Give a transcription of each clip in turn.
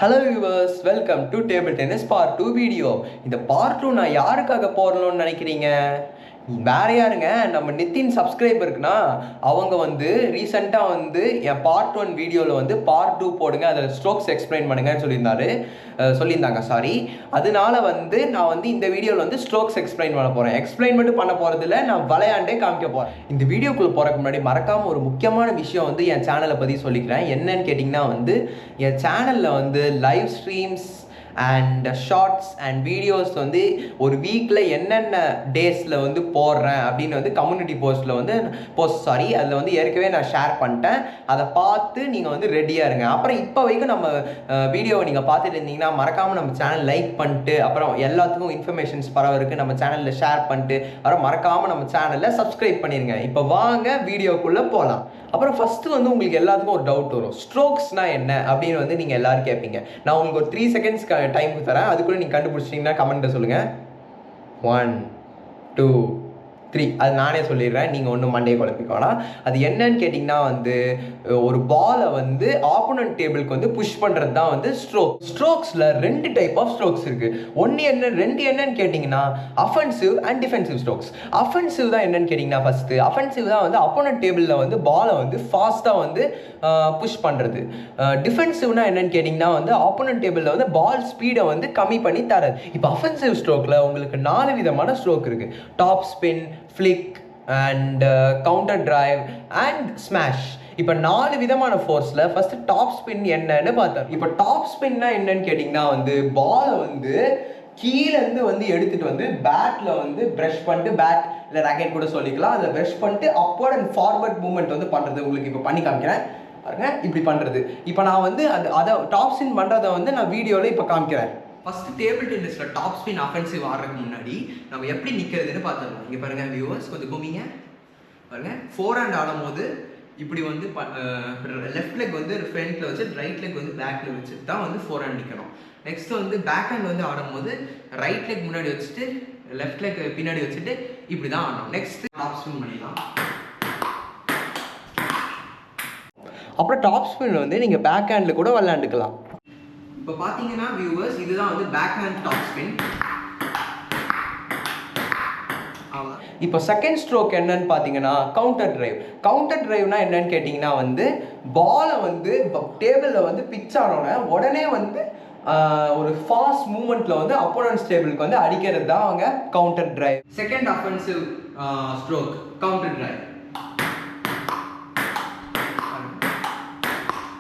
Hello viewers, welcome to table tennis part 2 video. இந்த part 2 நான் யாருக்காக போடணும்னு நினைக்கிறீங்க? வேற யாருங்க, நம்ம நித்தின் சப்ஸ்கிரைபருக்குன்னா அவங்க ரீசெண்டாக என் பார்ட் 1 வீடியோவில் பார்ட் 2 போடுங்க, அதில் ஸ்ட்ரோக்ஸ் எக்ஸ்பிளைன் பண்ணுங்கன்னு சொல்லியிருந்தாங்க. சாரி, அதனால நான் இந்த வீடியோவில் ஸ்ட்ரோக்ஸ் எக்ஸ்பிளைன் பண்ண போகிறேன். எக்ஸ்பிளைன் மட்டும் பண்ண போகிறதில்ல, நான் விளையாண்டே காமிக்க போகிறேன். இந்த வீடியோக்குள்ளே போகிறதுக்கு முன்னாடி மறக்காமல் ஒரு முக்கியமான விஷயம் என் சேனலை பற்றி சொல்லிக்கிறேன். என்னன்னு கேட்டிங்கன்னா என் சேனலில் live streams and shorts and videos ஒரு வீக்கில் என்னென்ன டேஸில் போடுறேன் அப்படின்னு கம்யூனிட்டி போஸ்ட்டில் அதில் ஏற்கனவே நான் ஷேர் பண்ணிட்டேன். அதை பார்த்து நீங்கள் ரெடியாக இருங்க. அப்புறம் இப்போ வரைக்கும் நம்ம வீடியோவை நீங்கள் பார்த்துட்டு இருந்தீங்கன்னா மறக்காமல் நம்ம சேனல் லைக் பண்ணிட்டு, அப்புறம் எல்லாத்துக்கும் இன்ஃபர்மேஷன்ஸ் பரவருக்கு நம்ம சேனலில் ஷேர் பண்ணிட்டு, அப்புறம் மறக்காமல் நம்ம சேனலில் சப்ஸ்கிரைப் பண்ணிடுங்க. இப்போ வாங்க வீடியோக்குள்ளே போகலாம். அப்புறம் ஃபஸ்ட்டு உங்களுக்கு எல்லாத்துக்கும் ஒரு டவுட் வரும், ஸ்ட்ரோக்ஸ்னால் என்ன அப்படின்னு நீங்கள் எல்லோரும் கேட்பீங்க. நான் உங்களுக்கு ஒரு 3 செகண்ட்ஸ் டைம் தரேன், அதுக்குள்ளே நீங்கள் கண்டுபிடிச்சிட்டிங்கன்னா கமெண்ட்டில் சொல்லுங்கள். 1 2 3. அது நானே சொல்லிடுறேன், நீங்கள் ஒன்றும் மண்டையை குழப்பிக்கோனா. அது என்னன்னு கேட்டிங்கன்னா ஒரு பாலை ஆப்போனன்ட் டேபிளுக்கு புஷ் பண்ணுறது தான் ஸ்ட்ரோக்ஸில் 2 டைப் ஆஃப் ஸ்ட்ரோக்ஸ் இருக்குது. ரெண்டு என்னன்னு கேட்டிங்கன்னா offensive and defensive strokes. Offensive தான் என்னன்னு கேட்டிங்கன்னா ஃபஸ்ட்டு அஃபென்சிவ் தான் ஆப்போனன்ட் டேபிளில் பாலை ஃபாஸ்ட்டாக புஷ் பண்ணுறது. டிஃபென்சிவ்னா என்னன்னு கேட்டிங்கன்னா ஆப்போனன்ட் டேபிளில் பால் ஸ்பீடை கம்மி பண்ணி தரது. இப்போ அஃபென்சிவ் ஸ்ட்ரோக்கில் உங்களுக்கு 4 விதமான ஸ்ட்ரோக் இருக்குது. Top spin, flick and counter drive and smash. இப்போ 4 விதமான ஃபோர்ஸில் ஃபர்ஸ்ட் டாப் ஸ்பின் என்னன்னு பார்த்தோம். இப்போ டாப் ஸ்பின்னா என்னன்னு கேட்டிங்கன்னா பாலை கீழேருந்து எடுத்துகிட்டு பேட்டில் ப்ரஷ் பண்ணிட்டு, பேட் இல்லை ராக்கெட் கூட சொல்லிக்கலாம், அதில் ப்ரஷ் பண்ணிட்டு அப்வர்ட் அண்ட் ஃபார்வர்ட் மூவ்மெண்ட் பண்ணுறது. உங்களுக்கு இப்போ பண்ணி காமிக்கிறேன் பாருங்க, இப்படி பண்ணுறது. இப்போ நான் அதை டாப் ஸ்பின் பண்ணுறதை நான் வீடியோவில் இப்போ காமிக்கிறேன். ஃபஸ்ட்டு டேபிள் டென்னிஸில் டாப் ஸ்பின் அஃபென்சிவ் ஆடுறதுக்கு முன்னாடி நம்ம எப்படி நிற்கிறதுன்னு பார்த்துடலாம். இங்கே பாருங்கள் வியூவர்ஸ், கொஞ்சம் குமிங்க பாருங்கள். ஃபோர் ஹேண்ட் ஆடும்போது இப்படி லெஃப்ட் லெக் ஃப்ரண்ட்டில் வச்சு, ரைட் லெக் பேக்கில் வச்சுட்டு தான் ஃபோர் ஹேண்ட் நிற்கணும். நெக்ஸ்ட் பேக் ஹேண்ட் ஆடும்போது ரைட் லெக் முன்னாடி வச்சுட்டு, லெஃப்ட் லெக் பின்னாடி வச்சுட்டு இப்படி தான் ஆடணும். நெக்ஸ்ட் டாப் ஸ்பின் பண்ணிடலாம். அப்புறம் டாப் ஸ்பின் நீங்கள் பேக் ஹேண்டில் கூட விளையாண்டுக்கலாம். இப்போ பார்த்தீங்கன்னா வியூவர்ஸ், இதுதான் பேக் ஹேண்ட் டாப் ஸ்பின். இப்போ செகண்ட் ஸ்ட்ரோக் என்னன்னு பார்த்தீங்கன்னா கவுண்டர் டிரைவ். கவுண்டர் டிரைவ்னா என்னன்னு கேட்டிங்கன்னா பாலை டேபிளில் பிச் ஆனோடனே உடனே ஒரு ஃபாஸ்ட் மூமெண்ட்டில் அப்போனன்ட்ஸ் டேபிளுக்கு அடிக்கிறது தான் அவங்க counter drive. Second offensive stroke counter drive.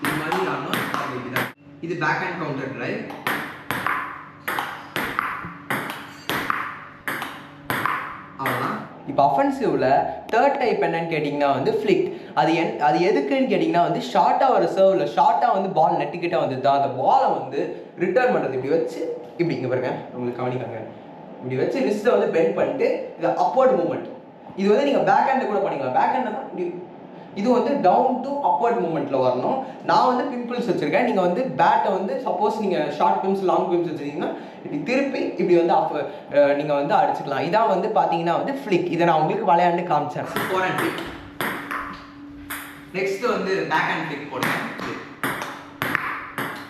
இது மாதிரி ஆனோம், இது பேக் ஹேண்ட் கவுண்டர் டிரைவ். அவ்வளோதான். இப்போ அஃபென்சிவ்ல தேர்ட் டைப் என்னன்னு கேட்டிங்கன்னா ஃப்ளிக். அது எதுக்குன்னு கேட்டிங்கன்னா ஷார்ட்டாக வர சர்வில் ஷார்ட்டாக பால் நெட்டுக்கிட்ட தான் அந்த பாலை ரிட்டர்ன் பண்ணுறது. இப்படி வச்சு இப்படி இங்கே பாருங்க, உங்களுக்கு கவனிக்காங்க, இப்படி வச்சு ரிஸ்ட்டை பெண்ட் பண்ணிட்டு இது அப்வர்ட் மூவ்மெண்ட். இது நீங்கள் பேக் ஹேண்டில் கூட பண்ணிக்கலாம். பேக் ஹேண்டில் தான் இப்படி, இது டவுன் டு அப்வர்ட் மூமெண்ட்டில் வரணும். நான் பிம்பிள்ஸ் வச்சுருக்கேன். நீங்கள் பேட்டை சப்போஸ் நீங்கள் ஷார்ட் பிம்ஸ் லாங் பிம்ஸ் வச்சுருக்கீங்கன்னா இப்படி திருப்பி இப்படி நீங்கள் அடிச்சுக்கலாம். இதான் பார்த்தீங்கன்னா ஃப்ளிக். இதை நான் உங்களுக்கு விளையாண்டு காமிச்சேன். Forehand flick. Next backhand flick போடுறேன்.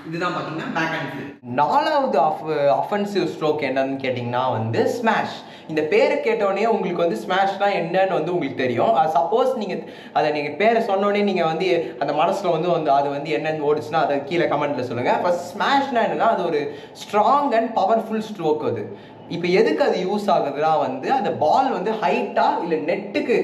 இதுதான் பார்த்தீங்கன்னா பேக் ஹேண்ட் ஃப்ளிக். 4வது அஃபென்சிவ் ஸ்ட்ரோக் என்னன்னு கேட்டிங்கன்னா ஸ்மாஷ். இந்த பேரை கேட்டோடனே உங்களுக்கு ஸ்மாஷ்னா என்னன்னு உங்களுக்கு தெரியும். சப்போஸ் நீங்கள் அதை பேரை சொன்னோடனே நீங்கள் அந்த மனசில் அது என்னென்னு ஓடிச்சுன்னா அதை கீழே கமெண்ட்டில் சொல்லுங்கள். ஃபர்ஸ்ட் ஸ்மாஷ்னா என்னன்னா அது ஒரு ஸ்ட்ராங் அண்ட் பவர்ஃபுல் ஸ்ட்ரோக். அது இப்போ எதுக்கு அது யூஸ் ஆகுதுன்னா அந்த பால் ஹைட்டாக இல்லை நெட்டுக்கு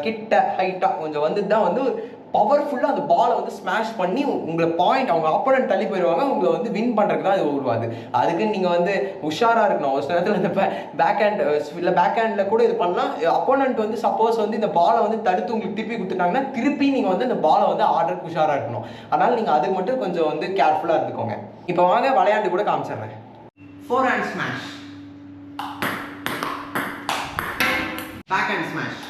கிட்ட ஹைட்டாக கொஞ்சம் தான் பவர்ஃபுல்லாக அந்த பாலை ஸ்மாஷ் பண்ணி உங்களை பாயிண்ட், அவங்க அப்போனன்ட் தள்ளி போயிடுவாங்க, உங்களை வின் பண்ணுறதுக்கு தான் இது உருவாது. அதுக்கு நீங்கள் உஷாராக இருக்கணும். ஒரு சில நேரத்தில் இந்த பேக் ஹேண்ட் இல்லை பேக் ஹேண்டில் கூட இது பண்ணலாம். அப்போனன்ட் சப்போஸ் இந்த பாலை தடுத்து உங்களுக்கு திருப்பி கொடுத்துட்டாங்கன்னா திருப்பி நீங்கள் இந்த பாலை ஆர்டருக்கு உஷாராக இருக்கணும். அதனால் நீங்கள் அதுக்கு மட்டும் கொஞ்சம் கேர்ஃபுல்லாக இருந்துக்கோங்க. இப்போ வாங்க விளையாண்டு கூட காமிச்சிடுறேன். Forehand smash, backhand smash.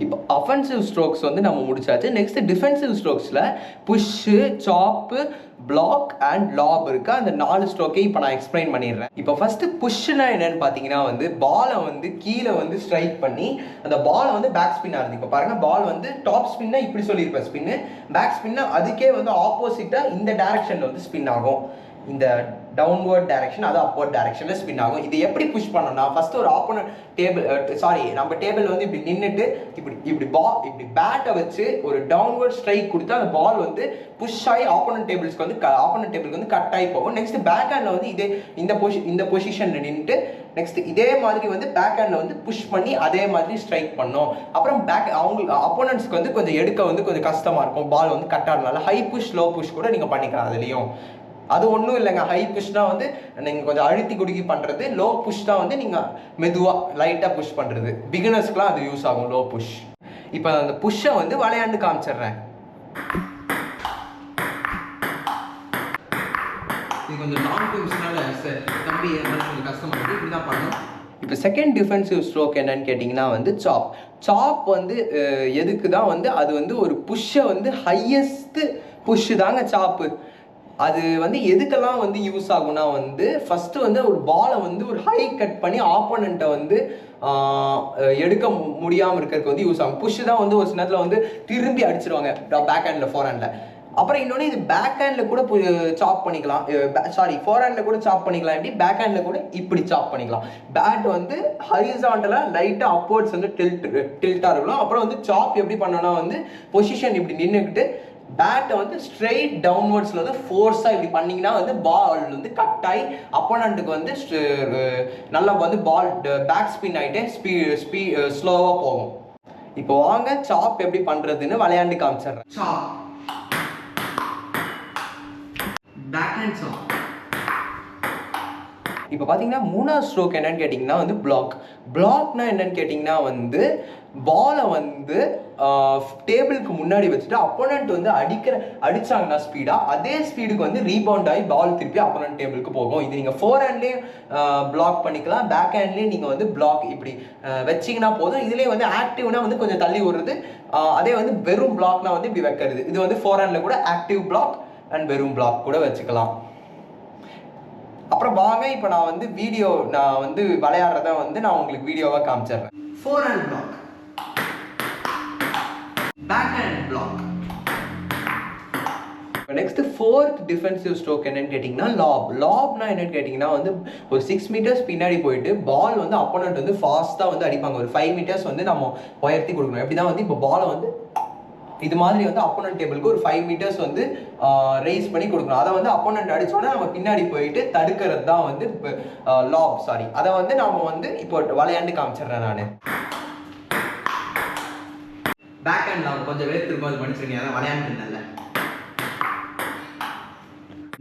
இப்போ அஃபென்சிவ் ஸ்ட்ரோக்ஸ் வந்து நம்ம முடிச்சாச்சு. நெக்ஸ்ட் டிஃபென்சிவ் ஸ்ட்ரோக்ஸில் push, chop, block and lob இருக்கு. அந்த 4 ஸ்ட்ரோக்கையும் இப்போ நான் எக்ஸ்பிளைன் பண்ணிடுறேன். இப்போ ஃபர்ஸ்ட் புஷ்னா என்னன்னு பார்த்தீங்கன்னா வந்து பாலை வந்து கீழே வந்து ஸ்ட்ரைக் பண்ணி அந்த பாலை வந்து பேக் ஸ்பின் ஆகுது. இப்போ பாருங்க, பால் வந்து டாப் ஸ்பின்னா இப்படி சொல்லியிருப்பேன் ஸ்பின்னு, பேக் ஸ்பின்னா அதுக்கே வந்து ஆப்போசிட்டாக இந்த டைரக்ஷனில் வந்து ஸ்பின் ஆகும். இந்த டவுன்வர்ட் டைரக்ஷன், அது அப்வர்ட் டைரக்ஷனில் ஸ்பின் ஆகும். இது எப்படி புஷ் பண்ணணும்னா ஃபர்ஸ்ட் ஒரு ஆப்போனன்ட் நம்ம டேபிள் வந்து இப்படி நின்றுட்டு இப்படி பேட்டை வச்சு ஒரு டவுன்வர்ட் ஸ்ட்ரைக் கொடுத்து அந்த பால் வந்து புஷ் ஆகி ஆப்போனன்ட் டேபிளுக்கு வந்து கட் ஆகி போகும். நெக்ஸ்ட் பேக் ஹேண்டில் வந்து இந்த பொசிஷனில் நின்றுட்டு நெக்ஸ்ட் இதே மாதிரி வந்து பேக் ஹேண்டில் வந்து புஷ் பண்ணி அதே மாதிரி ஸ்ட்ரைக் பண்ணோம். அப்புறம் அவங்களுக்கு அப்போனன்ட்ஸ்க்கு வந்து கொஞ்சம் எடுக்க வந்து கொஞ்சம் கஷ்டமாக இருக்கும், பால் வந்து கட் ஆகிறதுனால ஹை புஷ் லோ புஷ் கூட நீங்கள் பண்ணிக்கலாம். அதுலேயும் அது ஒன்றும் இல்லைங்க. ஹை புஷ்னா வந்து நீங்கள் கொஞ்சம் அழுத்தி குடுக்கி பண்ணுறது, லோ புஷ்னா வந்து நீங்கள் மெதுவாக லைட்டாக புஷ் பண்ணுறது. பிகினர்ஸ்க்குலாம் அது யூஸ் ஆகும் லோ புஷ். இப்போ அந்த புஷ்ஷை வந்து விளையாண்டு காமிச்சிடுறேன். இது கொஞ்சம் லாங் டைம்ஸ்னால தம்பி கொஞ்சம் கஷ்டமாக இருக்குது, இப்படி தான் பண்ணணும். இப்போ செகண்ட் டிஃபென்சிவ் ஸ்ட்ரோக் என்னன்னு கேட்டிங்கன்னா வந்து சாப் வந்து எதுக்கு தான் வந்து அது வந்து ஒரு புஷ்ஷை வந்து ஹையஸ்ட்டு புஷ்ஷு தாங்க சாப்பு. அது வந்து எதுக்கெல்லாம் வந்து யூஸ் ஆகும்னா வந்து ஃபஸ்ட்டு வந்து ஒரு பாலை வந்து ஒரு ஹை கட் பண்ணி ஆப்போனண்ட்டை வந்து எடுக்க முடியாமல் இருக்கிறதுக்கு வந்து யூஸ் ஆகும். புஷ்ஷு தான் வந்து ஒரு சில நேரத்தில் வந்து திரும்பி அடிச்சிருவாங்க பேக் ஹேண்டில் ஃபோர் ஹேண்டில். அப்புறம் இன்னொன்று இது பேக் ஹேண்டில் கூட சாப் பண்ணிக்கலாம், ஃபோர் ஹேண்டில் கூட சாப் பண்ணிக்கலாம். எப்படி பேக் ஹேண்டில் கூட இப்படி சாப் பண்ணிக்கலாம். பேட் வந்து ஹரிசாண்டலாக லைட்டாக அப்வர்ட்ஸ் வந்து டில்ட்டாக இருக்கணும். அப்புறம் வந்து சாப் எப்படி பண்ணோன்னா வந்து பொசிஷன் இப்படி நின்றுக்கிட்டு பேட்டை வந்து ஸ்ட்ரெயிட் டவுன்வர்ட்ஸில் வந்து ஃபோர்ஸாக இப்படி பண்ணிங்கன்னா வந்து பால் வந்து கட் ஆகி அப்போனண்ட்டுக்கு வந்து நல்லா வந்து பால் பேக் ஸ்பின் ஆகிட்டே ஸ்லோவாக போகும். இப்போ வாங்க சாப் எப்படி பண்ணுறதுன்னு விளையாண்டு காமிச்சிடுறேன். சாப், பேக் ஹேண்ட் சாப். இப்போ பார்த்தீங்கன்னா மூணாவது ஸ்ட்ரோக் என்னன்னு கேட்டிங்கன்னா வந்து பிளாக்னா என்னன்னு கேட்டிங்கன்னா வந்து பாலை வந்து டேபிளுக்கு முன்னாடி வச்சுட்டு அப்போனண்ட் வந்து அடிச்சாங்கன்னா ஸ்பீடாக அதே ஸ்பீடுக்கு வந்து ரீபவுண்ட் ஆகி பால் திருப்பி அப்போனண்ட் டேபிளுக்கு போகும். இது நீங்கள் ஃபோர் ஹேண்ட்லேயும் பிளாக் பண்ணிக்கலாம், பேக் ஹேண்ட்லேயும் நீங்கள் வந்து பிளாக் இப்படி வச்சிங்கன்னா போதும். இதுலேயே வந்து ஆக்டிவ்னா வந்து கொஞ்சம் தள்ளி விடுறது, அதே வந்து வெறும் பிளாக்னா வந்து இப்படி வைக்கிறது. இது வந்து ஃபோர் ஹேண்டில் கூட ஆக்டிவ் பிளாக் அண்ட் வெறும் பிளாக் கூட வச்சுக்கலாம். அப்புறம் வாங்க இப்போ நான் வந்து விளையாடுறத வந்து நான் உங்களுக்கு வீடியோவாக காமிச்சிடுறேன். Forehand block, backhand block. Next fourth defensive stroke என்னன்னு கேட்டிங்கன்னா லாப்னா என்னன்னு கேட்டிங்கன்னா வந்து ஒரு 6 மீட்டர்ஸ் பின்னாடி போயிட்டு பால் வந்து அப்போனண்ட் வந்து ஃபாஸ்ட்டாக வந்து அடிப்பாங்க. ஒரு 5 மீட்டர்ஸ் வந்து நம்ம உயர்த்தி கொடுக்கணும். எப்படி தான் வந்து இப்போ பாலை வந்து இது மாதிரி வந்து அப்போனண்ட் டேபிளுக்கு ஒரு 5 மீட்டர்ஸ் வந்து ரைஸ் பண்ணி கொடுக்கணும். அதை வந்து அப்போனண்ட் அடிச்சோன்னா நம்ம பின்னாடி போயிட்டு தடுக்கிறது தான் வந்து அதை வந்து நம்ம வந்து இப்போ விளையாண்டு காமிச்சிடுறேன். நான் பேக் ஹேண்ட் லாப் கொஞ்சம் வேர்த்திருக்கும், அது படிச்சிருக்கேன், அதான் விளையாண்டுருந்தேன்ல.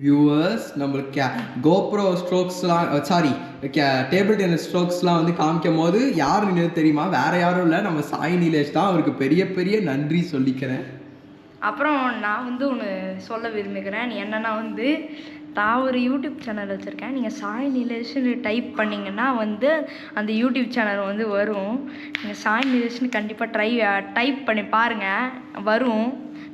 வியூவர்ஸ், நம்மளுக்கு கோப்ரோ ஸ்ட்ரோக்ஸ்லாம் டேபிள் டென்னிஸ் ஸ்ட்ரோக்ஸ்லாம் வந்து காமிக்கும் போது யார் நின்று தெரியுமா? வேற யாரும் இல்லை, நம்ம சாய் நீலேஷ் தான். அவருக்கு பெரிய பெரிய நன்றி சொல்லிக்கிறேன். அப்புறம் நான் வந்து ஒன்று சொல்ல விரும்புகிறேன். என்னென்னா வந்து நான் ஒரு யூடியூப் சேனல் வச்சுருக்கேன். நீங்கள் சாய் நீலேஷ்னு டைப் பண்ணிங்கன்னா வந்து அந்த யூடியூப் சேனல் வந்து வரும். நீங்கள் சாய் நீலேஷ்னு கண்டிப்பாக டைப் பண்ணி பாருங்கள், வரும்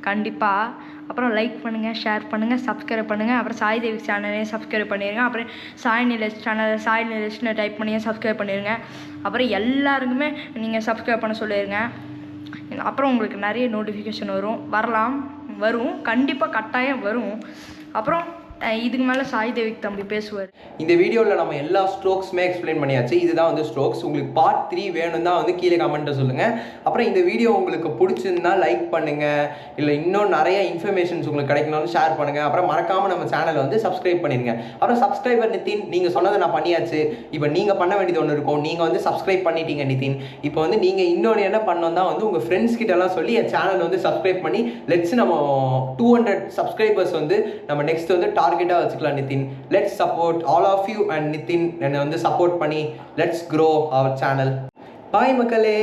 கண்டிப்பாக. அப்புறம் லைக் பண்ணுங்கள், ஷேர் பண்ணுங்கள், சப்ஸ்கிரைப் பண்ணுங்கள். அப்புறம் சாய் தேவி சேனலையும் சப்ஸ்கிரைப் பண்ணிடுங்க. அப்புறம் சாய் நீலேஷ் சேனல் சாய் நீலேஷ்னு டைப் பண்ணி சப்ஸ்கிரைப் பண்ணிடுங்க. அப்புறம் எல்லாருக்குமே நீங்கள் சப்ஸ்கிரைப் பண்ண சொல்லிடுங்க. அப்புறம் உங்களுக்கு நிறைய நோட்டிஃபிகேஷன் வரும் கண்டிப்பாக கட்டாயம் வரும். அப்புறம் இதுக்கு மேலே சாய் தேவிக் தம்பி பேசுவார். இந்த வீடியோவில் நம்ம எல்லா ஸ்ட்ரோக்ஸுமே எக்ஸ்பிளைன் பண்ணியாச்சு. இதுதான் வந்து ஸ்ட்ரோக்ஸ். உங்களுக்கு பார்ட் 3 வேணும் தான் வந்து கீழே கமெண்ட்டை சொல்லுங்கள். அப்புறம் இந்த வீடியோ உங்களுக்கு பிடிச்சிருந்தா லைக் பண்ணுங்கள், இல்லை இன்னும் நிறைய இன்ஃபர்மேஷன்ஸ் உங்களுக்கு கிடைக்கணும்னு ஷேர் பண்ணுங்கள். அப்புறம் மறக்காமல் நம்ம சேனலை வந்து சப்ஸ்கிரைப் பண்ணிடுங்க. அப்புறம் சப்ஸ்கிரைபர் நிதின், நீங்கள் சொன்னதை நான் பண்ணியாச்சு. இப்போ நீங்கள் பண்ண வேண்டியது ஒன்று இருக்கும். நீங்கள் வந்து சப்ஸ்கிரைப் பண்ணிட்டீங்க நிதின். இப்போ வந்து நீங்கள் இன்னொன்று என்ன பண்ணணும் தான் வந்து உங்கள் ஃப்ரெண்ட்ஸ் கிட்டலாம் சொல்லி என் சேனல் வந்து சப்ஸ்கிரைப் பண்ணி நம்ம 200 சப்ஸ்கிரைபர்ஸ் வந்து நம்ம நெக்ஸ்ட் வந்து டார்கெட்டாக வச்சுக்கலாம் Nitin. Let's support all of you and Nitin என்னை வந்து சப்போர்ட் பண்ணி let's grow our channel. Bye மக்களே.